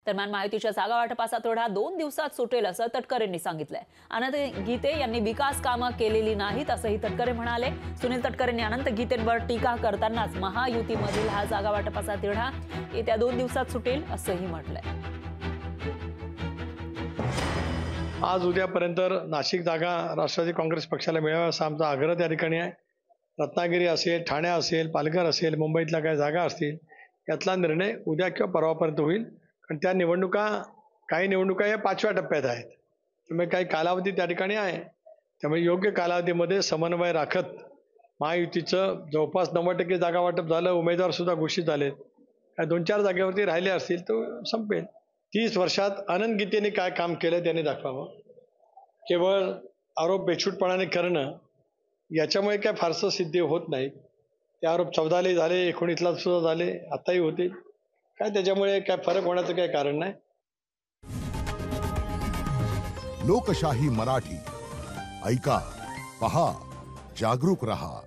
दरम्यान महायुतीच्या जागा वाटपाचा तोडा 2 दिवसात सुटेल असं तटकरेंनी सांगितलंय। अनंत गीते यांनी विकास कामं केलेली नाहीत असंही तटकरे म्हणाले। सुनील तटकरेंनी अनंत गीतेंवर टीका करतानाच महायुतीमधील हा जागा वाटपाचा तिढा येत्या 2 दिवसात सुटेल असंही म्हटलंय। आज उद्यापर्यंत नाशिक जागा राष्ट्रवादी काँग्रेस पक्षाला मिळावा असा आमचा आग्रह त्या ठिकाणी आहे। रत्नागिरी असेल, ठाणे असेल, पालघर असेल, मुंबईतल्या काही जागा असतील, यातला निर्णय उद्या किंवा परवापर्यंत होईल। कारण त्या काही निवडणुका या 5व्या टप्प्यात आहेत, त्यामुळे काही कालावधी त्या ठिकाणी आहे। त्यामुळे योग्य कालावधीमध्ये समन्वय राखत महायुतीचं जवळपास 90% जागा वाटप झालं, उमेदवार सुद्धा घोषित झालेत। काही 2-4 जागेवरती राहिले असतील तर संपेल। 30 वर्षात अनंत गीतेने काय काम केलं त्याने दाखवावं। केवळ आरोप बेछूटपणाने करणं याच्यामुळे काय फारसं सिद्धी होत नाही। ते आरोप 14ला झाले, 19ला सुद्धा झाले, आताही होतील। काय त्याच्यामुळे काय फरक होण्याचं काही कारण नाही। लोकशाही मराठी ऐका, पहा, जागरूक रहा।